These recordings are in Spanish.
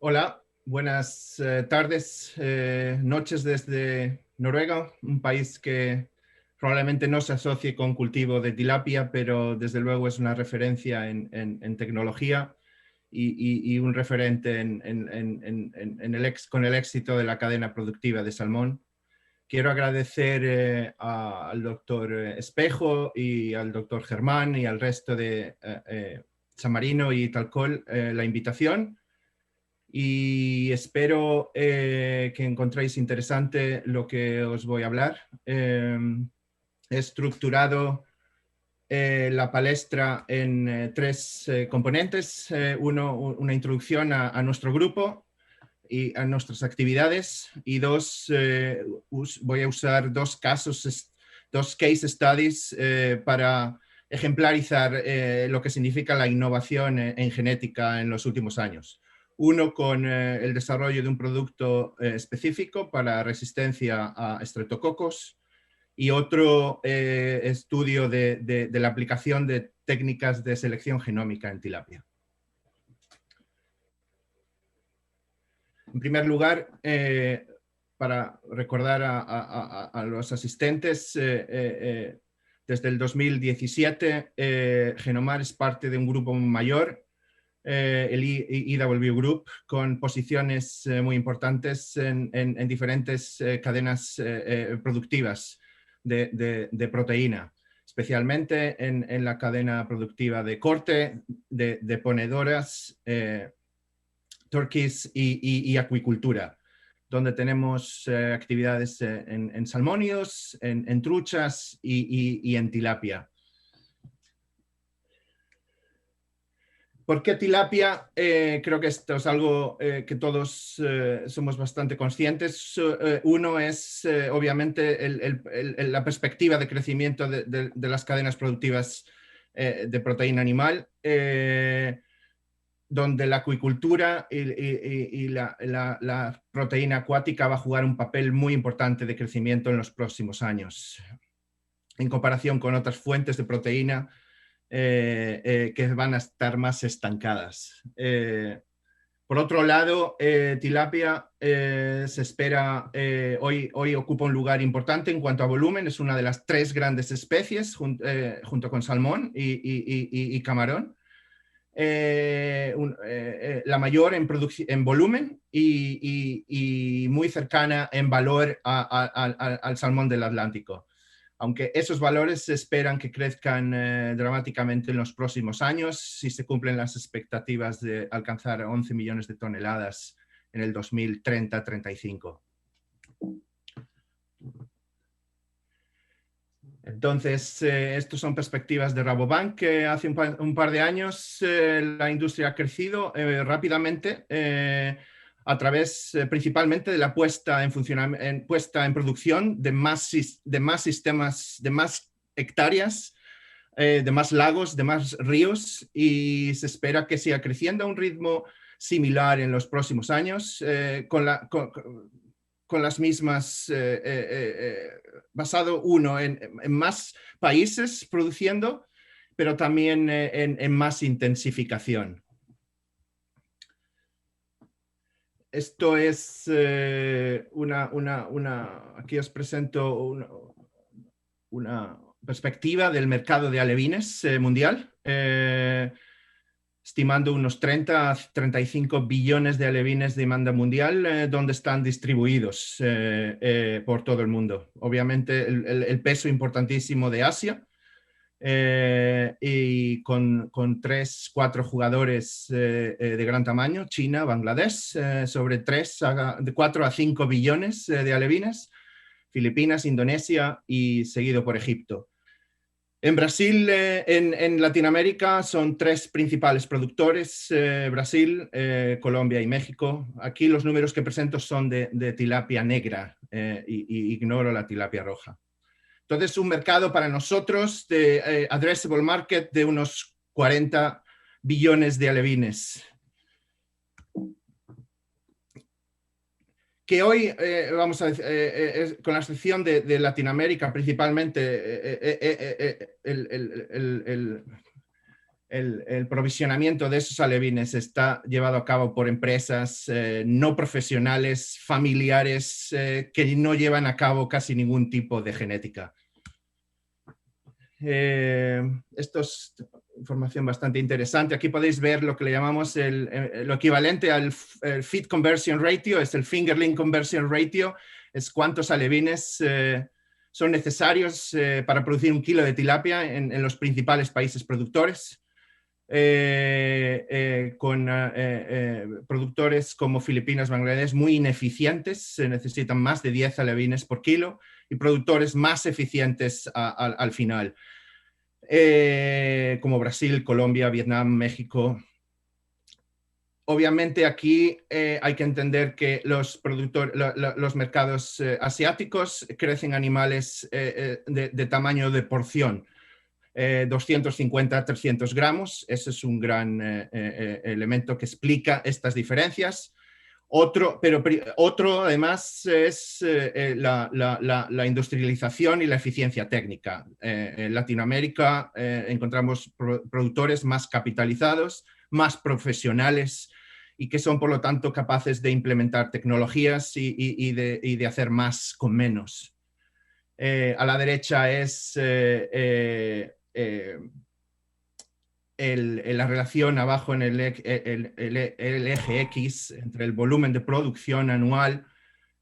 Hola, buenas tardes, noches desde Noruega, un país que probablemente no se asocie con cultivo de tilapia, pero desde luego es una referencia en tecnología y un referente con el éxito de la cadena productiva de salmón. Quiero agradecer al doctor Espejo y al doctor Germán y al resto de San Marino y Talcol la invitación. Y espero que encontréis interesante lo que os voy a hablar. He estructurado la palestra en tres componentes. Una introducción a nuestro grupo y a nuestras actividades. Y voy a usar dos case studies para ejemplarizar lo que significa la innovación en genética en los últimos años. Uno con el desarrollo de un producto específico para resistencia a estreptococos y otro estudio de la aplicación de técnicas de selección genómica en tilapia. En primer lugar, para recordar a los asistentes, desde el 2017 Genomar es parte de un grupo mayor, el EW Group, con posiciones muy importantes en diferentes cadenas productivas de proteína, especialmente en la cadena productiva de corte, de ponedoras, turkeys y acuicultura, donde tenemos actividades en salmónidos, en truchas y en tilapia. ¿Por qué tilapia? Creo que esto es algo que todos somos bastante conscientes. Uno es obviamente la perspectiva de crecimiento de las cadenas productivas de proteína animal, donde la acuicultura y la proteína acuática va a jugar un papel muy importante de crecimiento en los próximos años, en comparación con otras fuentes de proteína que van a estar más estancadas. Por otro lado, tilapia se espera, hoy ocupa un lugar importante en cuanto a volumen, es una de las tres grandes especies junto con salmón y camarón. La mayor en volumen y muy cercana en valor al salmón del Atlántico. Aunque esos valores se esperan que crezcan dramáticamente en los próximos años si se cumplen las expectativas de alcanzar 11 millones de toneladas en el 2030-35. Entonces, estas son perspectivas de Rabobank, que hace un par de años la industria ha crecido rápidamente a través principalmente de la puesta en producción de más sistemas, de más hectáreas, de más lagos, de más ríos, y se espera que siga creciendo a un ritmo similar en los próximos años con las mismas, basado en más países produciendo, pero también en más intensificación. Esto es aquí os presento una perspectiva del mercado de alevines mundial, estimando unos 30 a 35 billones de alevines de demanda mundial, donde están distribuidos por todo el mundo. Obviamente el peso importantísimo de Asia, y con 3-4 jugadores de gran tamaño, China, Bangladesh, sobre 4 a 5 billones de alevines, Filipinas, Indonesia y seguido por Egipto. En Brasil, en Latinoamérica, son 3 principales productores, Brasil, Colombia y México. Aquí los números que presento son de tilapia negra y ignoro la tilapia roja. Entonces, un mercado para nosotros de addressable market de unos 40 billones de alevines. Que hoy, vamos a decir, con la excepción de Latinoamérica principalmente, el provisionamiento de esos alevines está llevado a cabo por empresas no profesionales, familiares, que no llevan a cabo casi ningún tipo de genética. Esto es información bastante interesante. Aquí podéis ver lo que le llamamos lo equivalente al feed conversion ratio, es el fingerling conversion ratio, es cuántos alevines son necesarios para producir 1 kilo de tilapia en los principales países productores. Con productores como Filipinas, Bangladesh, muy ineficientes, se necesitan más de 10 alevines por kilo, y productores más eficientes al final, como Brasil, Colombia, Vietnam, México. Obviamente aquí hay que entender que los mercados asiáticos crecen animales de tamaño de porción. 250 a 300 gramos, ese es un gran elemento que explica estas diferencias. Otro además es la industrialización y la eficiencia técnica. En Latinoamérica encontramos productores más capitalizados, más profesionales y que son por lo tanto capaces de implementar tecnologías y de hacer más con menos. A la derecha es la relación abajo en el eje X entre el volumen de producción anual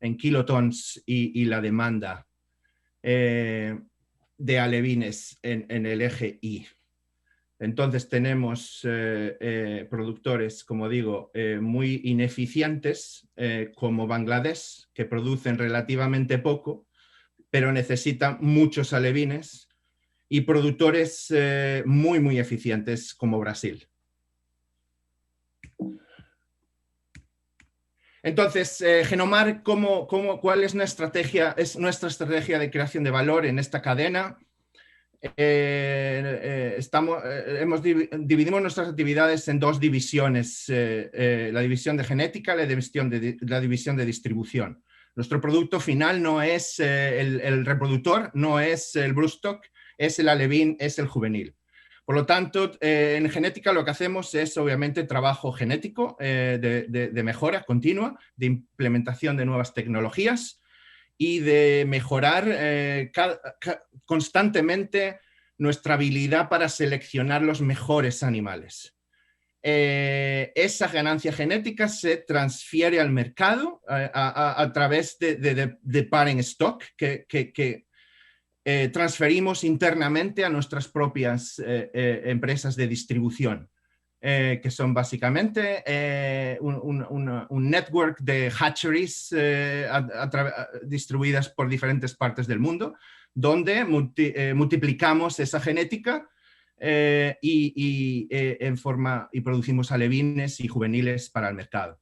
en kilotons y la demanda de alevines en el eje Y. Entonces tenemos productores, como digo, muy ineficientes, como Bangladesh, que producen relativamente poco, pero necesitan muchos alevines, y productores muy, muy eficientes como Brasil. Entonces, Genomar, ¿cuál es nuestra estrategia de creación de valor en esta cadena? Dividimos nuestras actividades en 2 divisiones, la división de genética y la división de distribución. Nuestro producto final no es el reproductor, no es el broodstock, es el alevín, es el juvenil. Por lo tanto, en genética lo que hacemos es obviamente trabajo genético de mejora continua, de implementación de nuevas tecnologías y de mejorar constantemente nuestra habilidad para seleccionar los mejores animales. Esa ganancia genética se transfiere al mercado a través de parent stock que transferimos internamente a nuestras propias empresas de distribución, que son básicamente un network de hatcheries distribuidas por diferentes partes del mundo, donde multiplicamos esa genética y producimos alevines y juveniles para el mercado.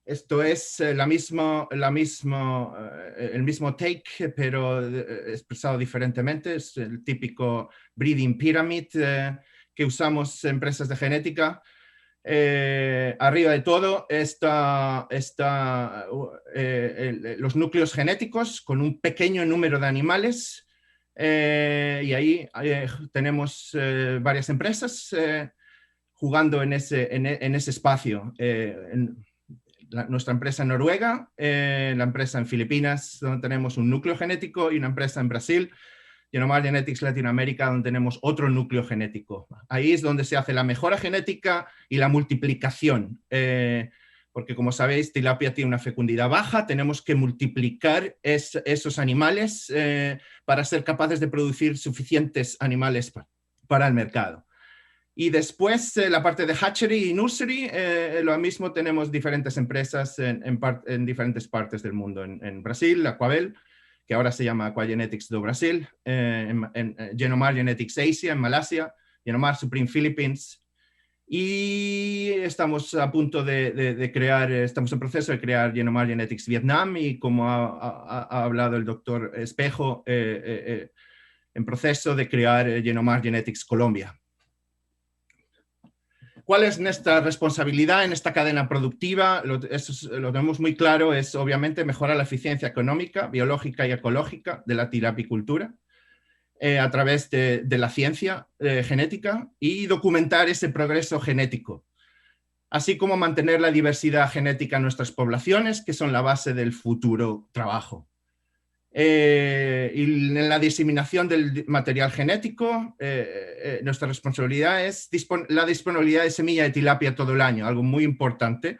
Esto es el mismo take, pero expresado diferentemente. Es el típico breeding pyramid que usamos en empresas de genética. Arriba de todo están los núcleos genéticos con un pequeño número de animales. Y ahí tenemos varias empresas jugando en ese espacio. Nuestra empresa en Noruega, la empresa en Filipinas, donde tenemos un núcleo genético, y una empresa en Brasil, Genomar Genetics Latinoamérica, donde tenemos otro núcleo genético. Ahí es donde se hace la mejora genética y la multiplicación. Porque, como sabéis, tilapia tiene una fecundidad baja, tenemos que multiplicar esos animales para ser capaces de producir suficientes animales para el mercado. Y después la parte de hatchery y nursery, lo mismo, tenemos diferentes empresas en diferentes partes del mundo. En Brasil, Aquabel, que ahora se llama Aquagenetics do Brasil, Genomar Genetics Asia, en Malasia, Genomar Supreme Philippines. Y estamos a punto de crear, estamos en proceso de crear Genomar Genetics Vietnam, y como ha hablado el doctor Espejo, en proceso de crear Genomar Genetics Colombia. ¿Cuál es nuestra responsabilidad en esta cadena productiva? Lo tenemos muy claro, es obviamente mejorar la eficiencia económica, biológica y ecológica de la tilapicultura. a través de la ciencia genética y documentar ese progreso genético, así como mantener la diversidad genética en nuestras poblaciones, que son la base del futuro trabajo. Y en la diseminación del material genético, nuestra responsabilidad es la disponibilidad de semilla de tilapia todo el año, algo muy importante,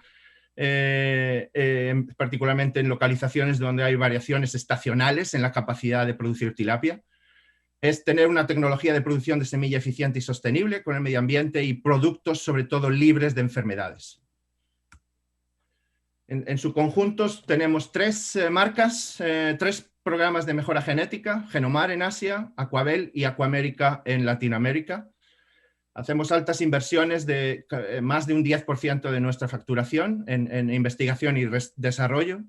particularmente en localizaciones donde hay variaciones estacionales en la capacidad de producir tilapia. Es tener una tecnología de producción de semilla eficiente y sostenible con el medio ambiente y productos sobre todo libres de enfermedades. En su conjunto tenemos 3 marcas, 3 programas de mejora genética: Genomar en Asia, Aquabel y Aquamérica en Latinoamérica. Hacemos altas inversiones de más de un 10% de nuestra facturación en investigación y desarrollo.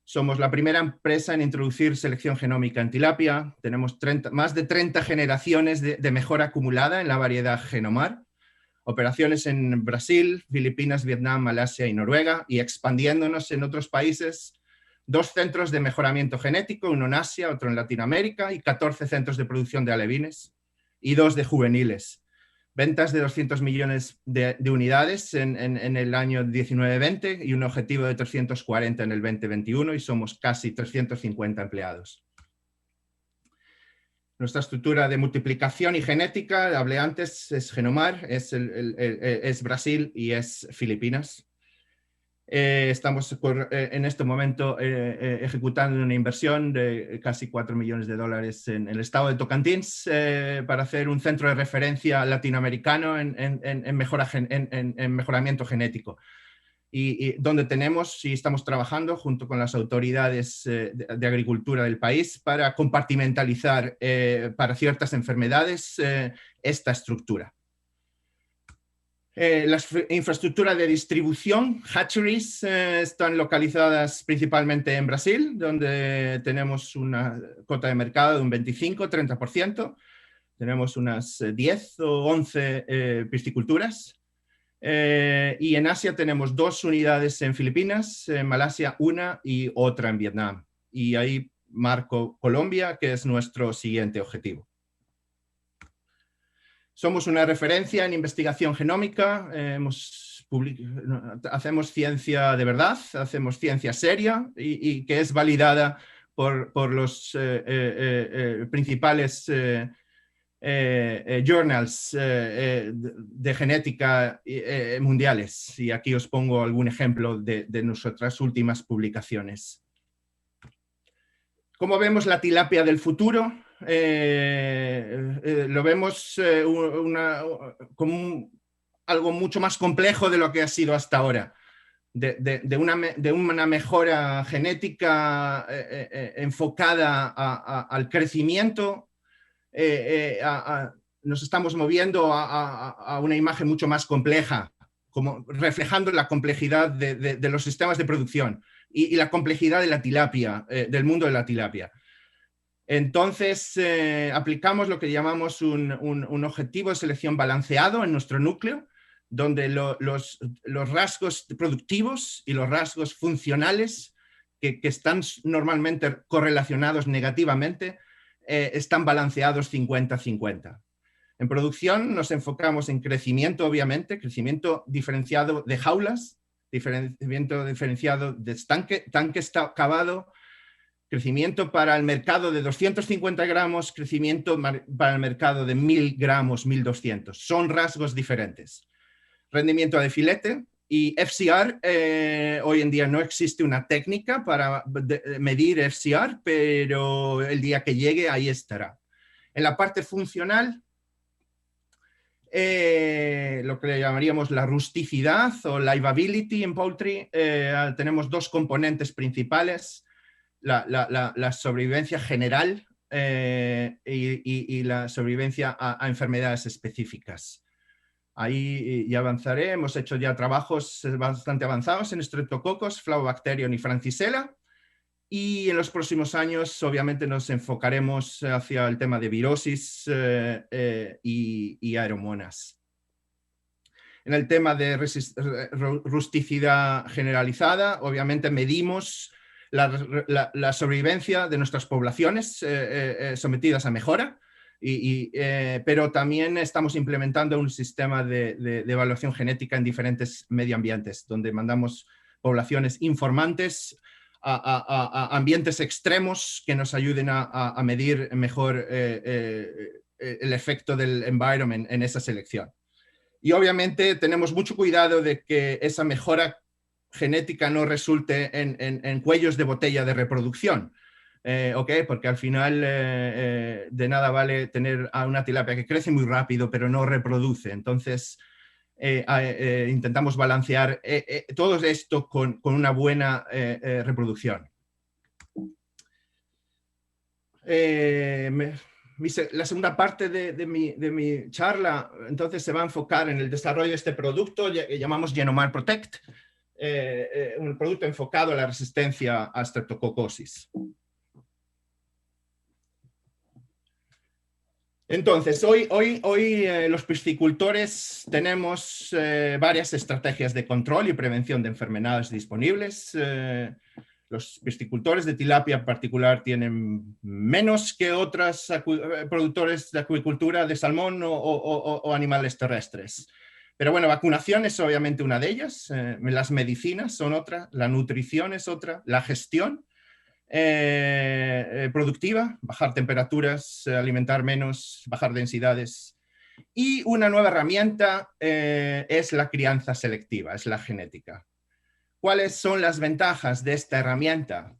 Somos la primera empresa en introducir selección genómica en tilapia. Tenemos más de 30 generaciones de mejora acumulada en la variedad Genomar. Operaciones en Brasil, Filipinas, Vietnam, Malasia y Noruega, y expandiéndonos en otros países. 2 centros de mejoramiento genético, uno en Asia, otro en Latinoamérica, y 14 centros de producción de alevines y 2 de juveniles. Ventas de 200 millones de unidades en el año 19-20 y un objetivo de 340 en el 2021, y somos casi 350 empleados. Nuestra estructura de multiplicación y genética, hablé antes, es Genomar, es Brasil y es Filipinas. Estamos en este momento ejecutando una inversión de casi $4 millones en el estado de Tocantins para hacer un centro de referencia latinoamericano en mejoramiento genético. Y donde tenemos y estamos trabajando junto con las autoridades de agricultura del país para compartimentalizar para ciertas enfermedades esta estructura. Las infraestructuras de distribución, hatcheries, están localizadas principalmente en Brasil, donde tenemos una cuota de mercado de un 25-30%. Tenemos unas 10 o 11 pisciculturas. Y en Asia tenemos 2 unidades en Filipinas, en Malasia una y otra en Vietnam. Y ahí marco Colombia, que es nuestro siguiente objetivo. Somos una referencia en investigación genómica, hacemos ciencia de verdad, hacemos ciencia seria y que es validada por los principales journals de genética mundiales. Y aquí os pongo algún ejemplo de nuestras últimas publicaciones. ¿Cómo vemos la tilapia del futuro? Lo vemos como algo mucho más complejo de lo que ha sido hasta ahora, de una mejora genética enfocada al crecimiento. Nos estamos moviendo a una imagen mucho más compleja, como reflejando la complejidad de los sistemas de producción y la complejidad de la tilapia, del mundo de la tilapia. Entonces, aplicamos lo que llamamos un objetivo de selección balanceado en nuestro núcleo, donde los rasgos productivos y los rasgos funcionales que están normalmente correlacionados negativamente están balanceados 50-50. En producción nos enfocamos en crecimiento, obviamente, crecimiento diferenciado de jaulas, crecimiento diferenciado de tanque cavado, crecimiento para el mercado de 250 gramos, crecimiento para el mercado de 1000 gramos, 1200. Son rasgos diferentes. Rendimiento de filete y FCR. Hoy en día no existe una técnica para medir FCR, pero el día que llegue ahí estará. En la parte funcional, lo que le llamaríamos la rusticidad o livability en poultry, tenemos 2 componentes principales. La sobrevivencia general y la sobrevivencia a enfermedades específicas. Ahí ya avanzaré. Hemos hecho ya trabajos bastante avanzados en Streptococcus, Flavobacterium y Francisella. Y en los próximos años, obviamente, nos enfocaremos hacia el tema de virosis y aeromonas. En el tema de rusticidad generalizada, obviamente medimos la sobrevivencia de nuestras poblaciones sometidas a mejora, pero también estamos implementando un sistema de evaluación genética en diferentes medioambientes, donde mandamos poblaciones informantes a ambientes extremos que nos ayuden a medir mejor el efecto del environment en esa selección. Y obviamente tenemos mucho cuidado de que esa mejora genética no resulte en cuellos de botella de reproducción. Porque al final de nada vale tener a una tilapia que crece muy rápido pero no reproduce. Entonces intentamos balancear todo esto con una buena reproducción. La segunda parte de mi charla entonces se va a enfocar en el desarrollo de este producto que llamamos Genomar Protect, un producto enfocado a la resistencia a Streptococcus. Entonces, hoy los piscicultores tenemos varias estrategias de control y prevención de enfermedades disponibles. Los piscicultores de tilapia en particular tienen menos que otros productores de acuicultura de salmón o animales terrestres. Pero bueno, vacunación es obviamente una de ellas, las medicinas son otra, la nutrición es otra, la gestión productiva, bajar temperaturas, alimentar menos, bajar densidades. Y una nueva herramienta es la crianza selectiva, es la genética. ¿Cuáles son las ventajas de esta herramienta?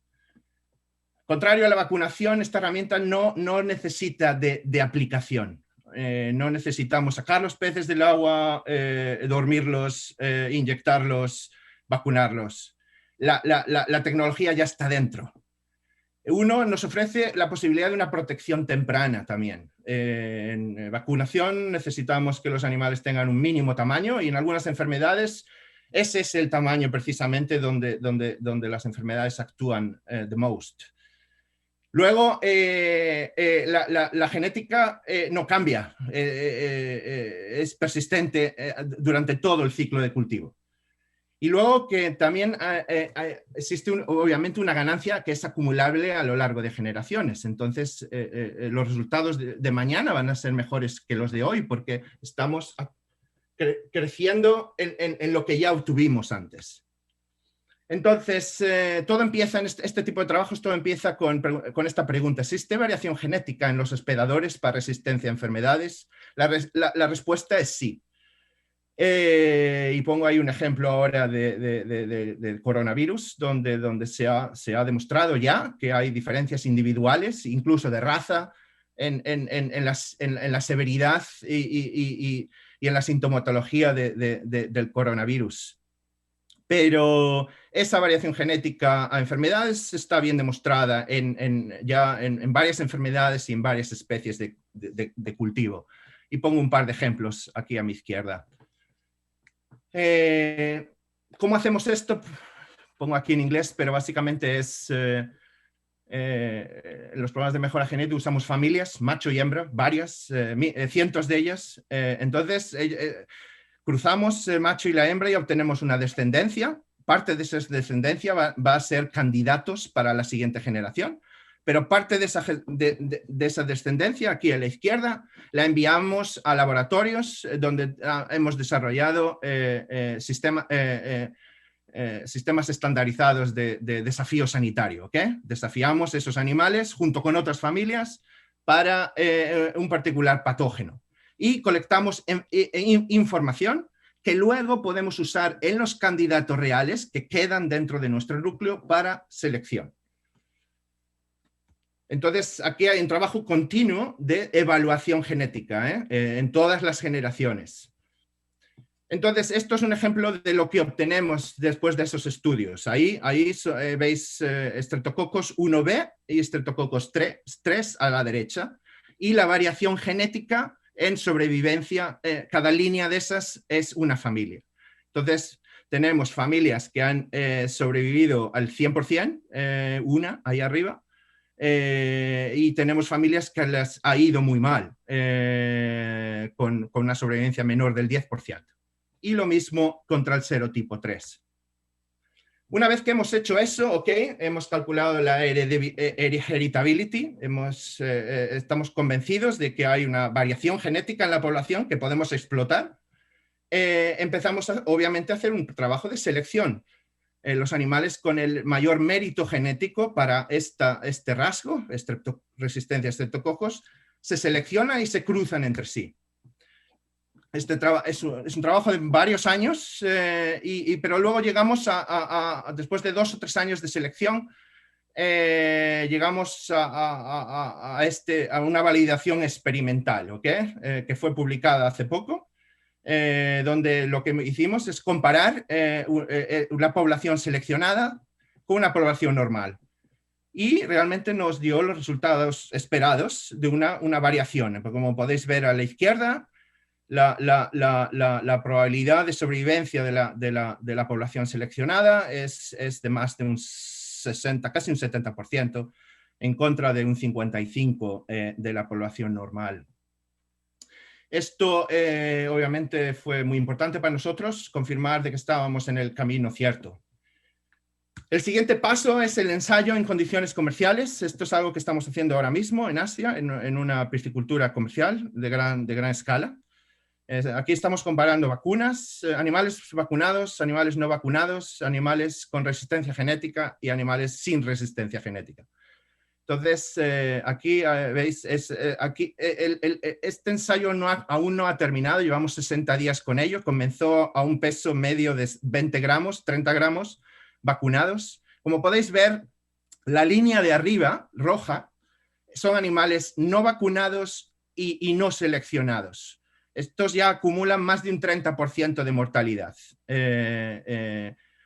Contrario a la vacunación, esta herramienta no necesita de aplicación. No necesitamos sacar los peces del agua, dormirlos, inyectarlos, vacunarlos. La tecnología ya está dentro. Uno, nos ofrece la posibilidad de una protección temprana también. En vacunación necesitamos que los animales tengan un mínimo tamaño y en algunas enfermedades ese es el tamaño precisamente donde las enfermedades actúan the most. Luego, la genética no cambia, es persistente durante todo el ciclo de cultivo. Y luego que también existe obviamente una ganancia que es acumulable a lo largo de generaciones. Entonces, los resultados de mañana van a ser mejores que los de hoy porque estamos creciendo en lo que ya obtuvimos antes. Entonces, todo empieza en este tipo de trabajos, todo empieza con esta pregunta. ¿Existe variación genética en los hospedadores para resistencia a enfermedades? La respuesta es sí. Y pongo ahí un ejemplo ahora del coronavirus, donde se ha demostrado ya que hay diferencias individuales, incluso de raza, en la severidad y en la sintomatología del coronavirus. Pero esa variación genética a enfermedades está bien demostrada ya en varias enfermedades y en varias especies de cultivo. Y pongo un par de ejemplos aquí a mi izquierda. ¿Cómo hacemos esto? Pongo aquí en inglés, pero básicamente es en los programas de mejora genética usamos familias, macho y hembra, varias, cientos de ellas. Entonces cruzamos el macho y la hembra y obtenemos una descendencia. Parte de esa descendencia va a ser candidatos para la siguiente generación. Pero parte de esa descendencia, aquí a la izquierda, la enviamos a laboratorios donde hemos desarrollado sistemas estandarizados de desafío sanitario. ¿Okay? Desafiamos esos animales junto con otras familias para un particular patógeno. Y colectamos información que luego podemos usar en los candidatos reales que quedan dentro de nuestro núcleo para selección. Entonces, aquí hay un trabajo continuo de evaluación genética en todas las generaciones. Entonces, esto es un ejemplo de lo que obtenemos después de esos estudios. Ahí veis Streptococcus 1b y Streptococcus 3 a la derecha. Y la variación genética en sobrevivencia, cada línea de esas es una familia. Entonces, tenemos familias que han sobrevivido al 100%, una ahí arriba, y tenemos familias que les ha ido muy mal, con una sobrevivencia menor del 10%. Y lo mismo contra el serotipo 3. Una vez que hemos hecho eso, ok, hemos calculado la heritability, estamos convencidos de que hay una variación genética en la población que podemos explotar. Empezamos, obviamente, a hacer un trabajo de selección. Los animales con el mayor mérito genético para este rasgo, resistencia a estreptococos, se selecciona y se cruzan entre sí. Es un trabajo de varios años, pero luego llegamos después de 2 o 3 años de selección, llegamos a una validación experimental, ¿okay? Que fue publicada hace poco, donde lo que hicimos es comparar la población seleccionada con una población normal. Y realmente nos dio los resultados esperados de una variación. Como podéis ver a la izquierda, la probabilidad de sobrevivencia de la población seleccionada es de más de un 60, casi un 70%, en contra de un 55% de la población normal. Esto obviamente fue muy importante para nosotros, confirmar de que estábamos en el camino cierto. El siguiente paso es el ensayo en condiciones comerciales. Esto es algo que estamos haciendo ahora mismo en Asia, en una piscicultura comercial de gran escala. Aquí estamos comparando vacunas, animales vacunados, animales no vacunados, animales con resistencia genética y animales sin resistencia genética. Entonces, aquí veis, este ensayo aún no ha terminado, llevamos 60 días con ello, comenzó a un peso medio de 20 gramos, 30 gramos vacunados. Como podéis ver, la línea de arriba, roja, son animales no vacunados y no seleccionados. Estos ya acumulan más de un 30% de mortalidad.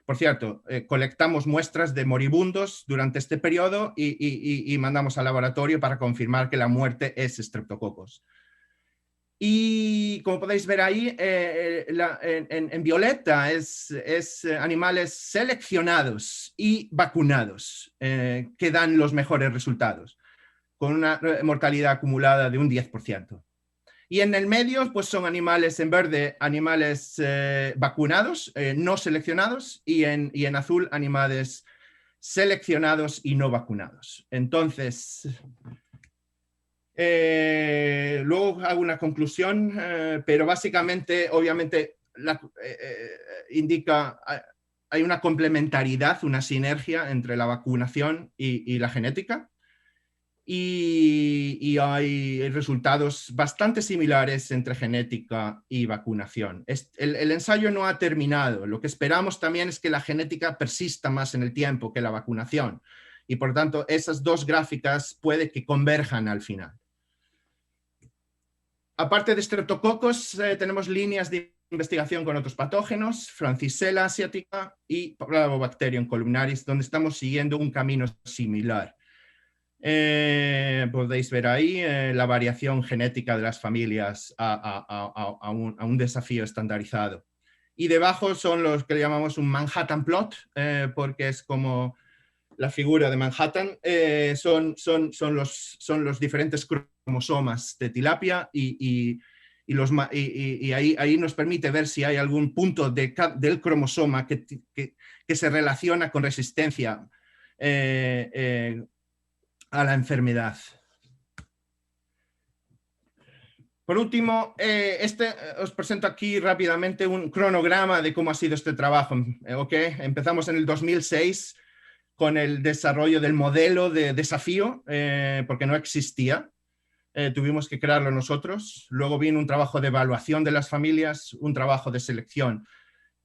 Por cierto, colectamos muestras de moribundos durante este periodo y mandamos al laboratorio para confirmar que la muerte es estreptococos. Y como podéis ver ahí, en violeta es animales seleccionados y vacunados que dan los mejores resultados, con una mortalidad acumulada de un 10%. Y en el medio, pues son animales en verde, animales vacunados, no seleccionados, y en azul, animales seleccionados y no vacunados. Entonces, luego hago una conclusión, pero básicamente, obviamente, indica, hay una complementariedad, una sinergia entre la vacunación y la genética. Y hay resultados bastante similares entre genética y vacunación. El ensayo no ha terminado. Lo que esperamos también es que la genética persista más en el tiempo que la vacunación. Y por tanto, esas dos gráficas puede que converjan al final. Aparte de streptococos, tenemos líneas de investigación con otros patógenos, Francisella asiática y Parabacterium columnaris, donde estamos siguiendo un camino similar. Podéis ver ahí la variación genética de las familias a un desafío estandarizado. Y debajo son los que le llamamos un Manhattan plot, porque es como la figura de Manhattan, son los diferentes cromosomas de tilapia y ahí nos permite ver si hay algún punto del cromosoma que se relaciona con resistencia a la enfermedad. Por último, os presento aquí rápidamente un cronograma de cómo ha sido este trabajo. ¿Okay? Empezamos en el 2006 con el desarrollo del modelo de desafío, porque no existía. Tuvimos que crearlo nosotros. Luego vino un trabajo de evaluación de las familias, un trabajo de selección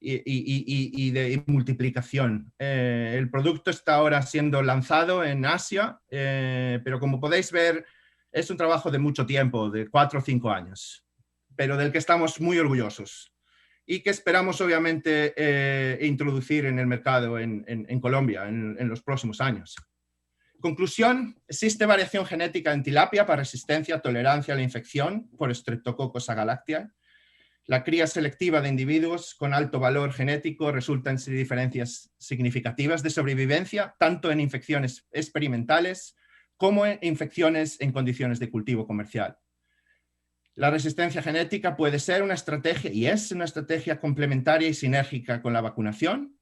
y de multiplicación. El producto está ahora siendo lanzado en Asia, pero como podéis ver, es un trabajo de mucho tiempo, de 4 o 5 años, pero del que estamos muy orgullosos y que esperamos obviamente introducir en el mercado en Colombia en los próximos años. Conclusión, existe variación genética en tilapia para resistencia, tolerancia a la infección por Streptococcus agalactiae. La cría selectiva de individuos con alto valor genético resulta en diferencias significativas de sobrevivencia, tanto en infecciones experimentales como en infecciones en condiciones de cultivo comercial. La resistencia genética puede ser una estrategia, y es una estrategia complementaria y sinérgica con la vacunación.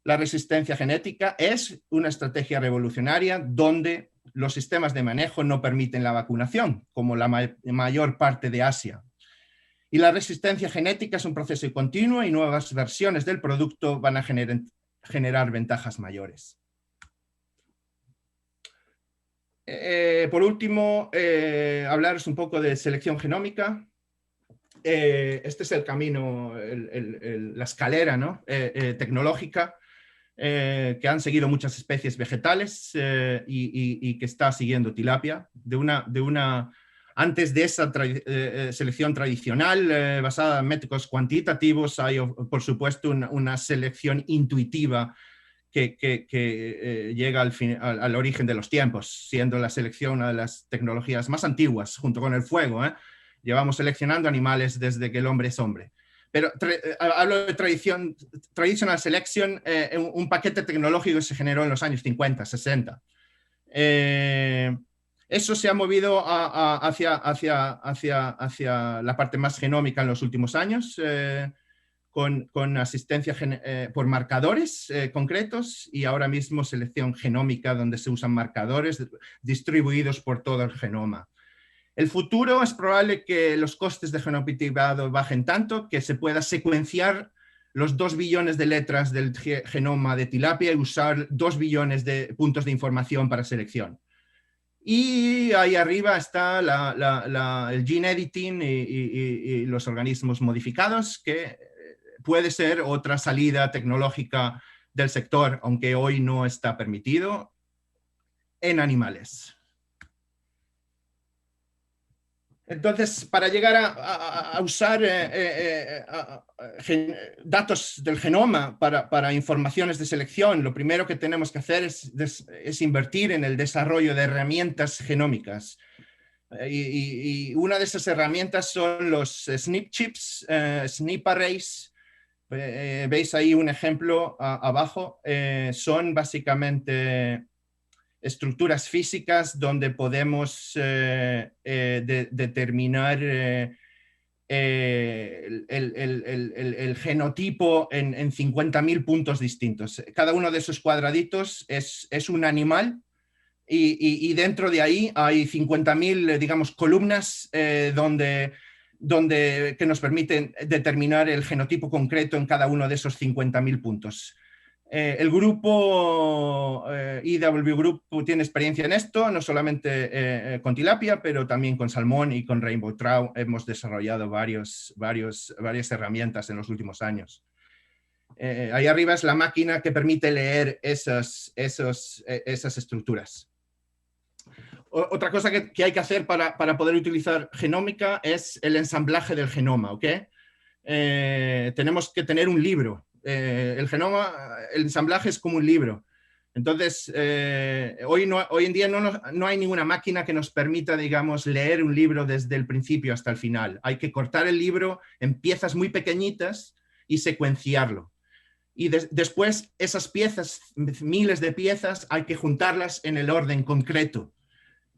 la resistencia genética es una estrategia revolucionaria donde los sistemas de manejo no permiten la vacunación, como la mayor parte de Asia. Y la resistencia genética es un proceso continuo y nuevas versiones del producto van a generar ventajas mayores. Por último, hablaros un poco de selección genómica. Este es el camino, la escalera, ¿no? Tecnológica que han seguido muchas especies vegetales y que está siguiendo tilapia. Antes de esa selección tradicional basada en métodos cuantitativos, hay, por supuesto, una selección intuitiva que llega al origen de los tiempos, siendo la selección una de las tecnologías más antiguas, junto con el fuego. Llevamos seleccionando animales desde que el hombre es hombre. Pero hablo de traditional selection, un paquete tecnológico que se generó en los años 50, 60. Eso se ha movido hacia la parte más genómica en los últimos años, con asistencia por marcadores concretos, y ahora mismo selección genómica, donde se usan marcadores distribuidos por todo el genoma. El futuro es probable que los costes de genotipado bajen tanto que se pueda secuenciar los 2 billones de letras del genoma de tilapia y usar 2 billones de puntos de información para selección. Y ahí arriba está el gene editing y los organismos modificados, que puede ser otra salida tecnológica del sector, aunque hoy no está permitido en animales. Entonces, para llegar a usar datos del genoma para informaciones de selección, lo primero que tenemos que hacer es invertir en el desarrollo de herramientas genómicas. Y una de esas herramientas son los SNP chips, SNP arrays. Veis ahí un ejemplo abajo. Son básicamente estructuras físicas donde podemos determinar el genotipo en 50.000 puntos distintos. Cada uno de esos cuadraditos es un animal y dentro de ahí hay 50.000, digamos, columnas que nos permiten determinar el genotipo concreto en cada uno de esos 50.000 puntos. El grupo IW Group tiene experiencia en esto, no solamente con tilapia, pero también con salmón y con rainbow trout. Hemos desarrollado varias herramientas en los últimos años. Ahí arriba es la máquina que permite leer esas estructuras. Otra cosa que hay que hacer para poder utilizar genómica es el ensamblaje del genoma, ¿ok? Tenemos que tener un libro. El ensamblaje es como un libro. Entonces, hoy en día no hay ninguna máquina que nos permita, digamos, leer un libro desde el principio hasta el final. Hay que cortar el libro en piezas muy pequeñitas y secuenciarlo. Y después esas piezas, miles de piezas, hay que juntarlas en el orden concreto.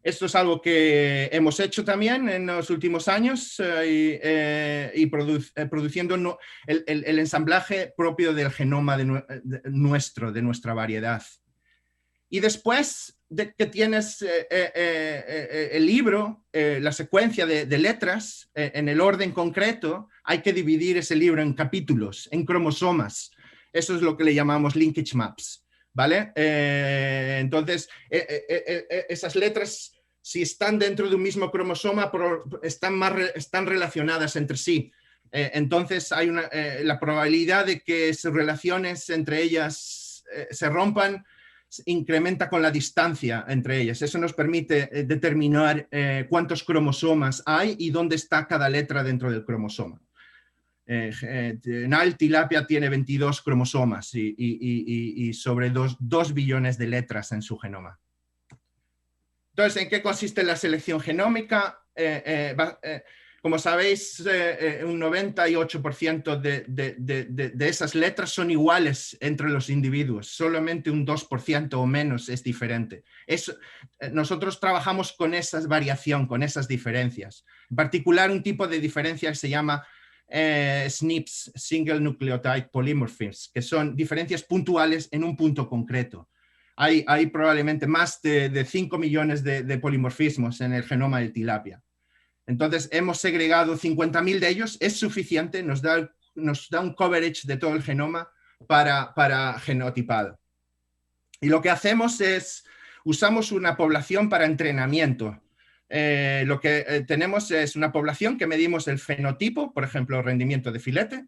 Esto es algo que hemos hecho también en los últimos años produciendo el ensamblaje propio del genoma de nuestra variedad. Y después de que tienes el libro, la secuencia de letras en el orden concreto, hay que dividir ese libro en capítulos, en cromosomas. Eso es lo que le llamamos linkage maps, ¿vale? Entonces, esas letras, si están dentro de un mismo cromosoma, están relacionadas entre sí. Entonces, hay la probabilidad de que sus relaciones entre ellas se rompan incrementa con la distancia entre ellas. Eso nos permite determinar cuántos cromosomas hay y dónde está cada letra dentro del cromosoma. Nile tilapia tiene 22 cromosomas y sobre 2 billones de letras en su genoma. Entonces, ¿en qué consiste la selección genómica? Como sabéis, un 98% de esas letras son iguales entre los individuos. Solamente un 2% o menos es diferente. Nosotros trabajamos con esa variación, con esas diferencias. En particular, un tipo de diferencia que se llama SNPs, Single Nucleotide Polymorphisms, que son diferencias puntuales en un punto concreto. Hay probablemente más de 5 millones de polimorfismos en el genoma de tilapia. Entonces, hemos segregado 50.000 de ellos, es suficiente, nos da un coverage de todo el genoma para genotipado. Y lo que hacemos es, usamos una población para entrenamiento. Lo que tenemos es una población que medimos el fenotipo, por ejemplo, rendimiento de filete,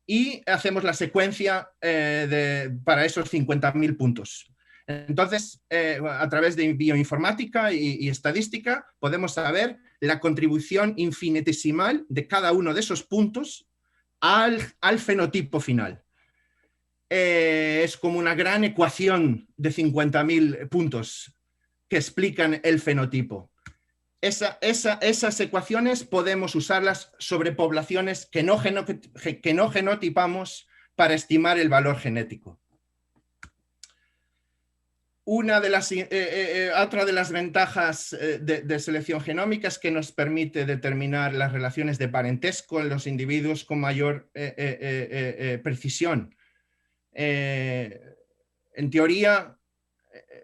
y hacemos la secuencia para esos 50.000 puntos. Entonces, a través de bioinformática y estadística, podemos saber la contribución infinitesimal de cada uno de esos puntos al fenotipo final. Es como una gran ecuación de 50.000 puntos que explican el fenotipo. Esas ecuaciones podemos usarlas sobre poblaciones que no genotipamos para estimar el valor genético. Otra de las ventajas de selección genómica es que nos permite determinar las relaciones de parentesco en los individuos con mayor precisión. En teoría,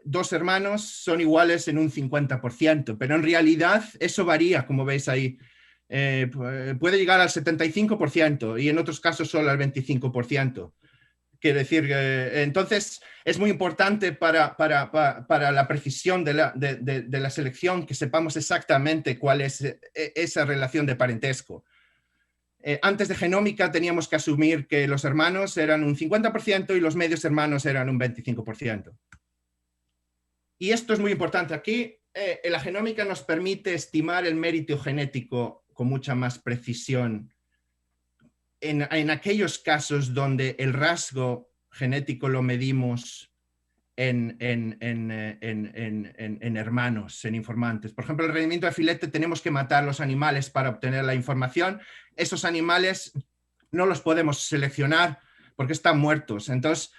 2 hermanos son iguales en un 50%, pero en realidad eso varía, como veis ahí. Puede llegar al 75% y en otros casos solo al 25%. Quiere decir, entonces es muy importante para la precisión de la selección que sepamos exactamente cuál es esa relación de parentesco. Antes de genómica teníamos que asumir que los hermanos eran un 50% y los medios hermanos eran un 25%. Y esto es muy importante. Aquí la genómica nos permite estimar el mérito genético con mucha más precisión en aquellos casos donde el rasgo genético lo medimos en hermanos, en informantes. Por ejemplo, el rendimiento de filete tenemos que matar los animales para obtener la información. Esos animales no los seleccionar porque están muertos. Entonces,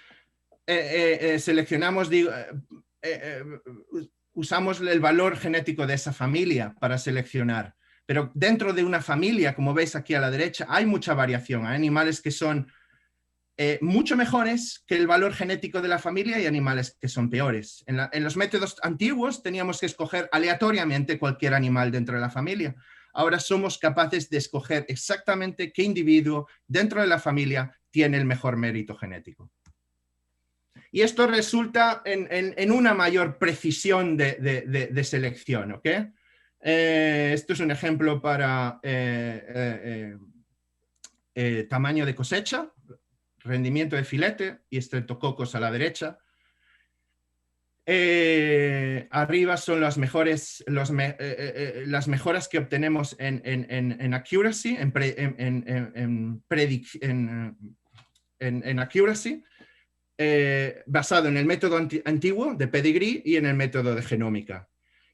usamos el valor genético de esa familia para seleccionar. Pero dentro de una familia, como veis aquí a la derecha, hay mucha variación. Hay animales que son mucho mejores que el valor genético de la familia y animales que son peores. En los métodos antiguos teníamos que escoger aleatoriamente cualquier animal dentro de la familia. Ahora somos capaces de escoger exactamente qué individuo dentro de la familia tiene el mejor mérito genético. Y esto resulta en una mayor precisión de selección, ¿ok? Esto es un ejemplo para tamaño de cosecha, rendimiento de filete y estreptococos a la derecha. Arriba son las mejoras que obtenemos en accuracy, en accuracy, basado en el método antiguo de pedigree y en el método de genómica.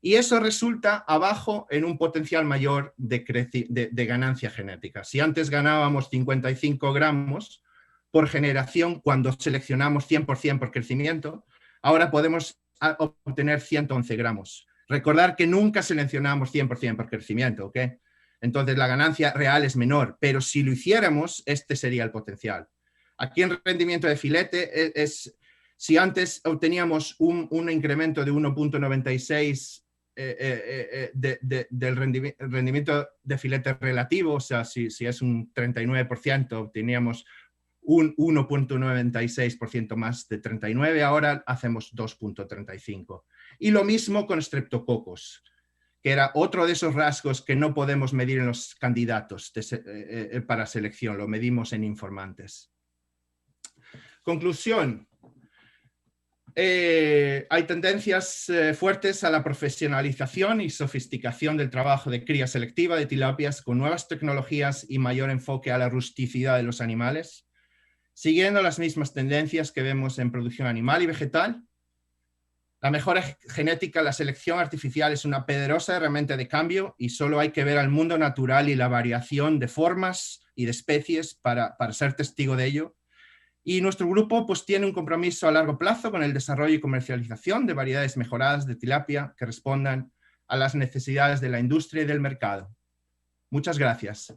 Y eso resulta abajo en un potencial mayor de ganancia genética. Si antes ganábamos 55 gramos por generación cuando seleccionamos 100% por crecimiento, ahora podemos obtener 111 gramos. Recordar que nunca seleccionamos 100% por crecimiento, ¿ok? Entonces la ganancia real es menor, pero si lo hiciéramos, este sería el potencial. Aquí en rendimiento de filete, si antes obteníamos un incremento de 1.96 del rendimiento de filete relativo, o sea, si es un 39%, obteníamos un 1.96% más de 39, ahora hacemos 2.35. Y lo mismo con estreptococos, que era otro de esos rasgos que no podemos medir en los candidatos para selección, lo medimos en informantes. Conclusión. Hay tendencias fuertes a la profesionalización y sofisticación del trabajo de cría selectiva de tilapias con nuevas tecnologías y mayor enfoque a la rusticidad de los animales, siguiendo las mismas tendencias que vemos en producción animal y vegetal. La mejora genética, la selección artificial es una poderosa herramienta de cambio y solo hay que ver al mundo natural y la variación de formas y de especies para ser testigo de ello. Y nuestro grupo pues, tiene un compromiso a largo plazo con el desarrollo y comercialización de variedades mejoradas de tilapia que respondan a las necesidades de la industria y del mercado. Muchas gracias.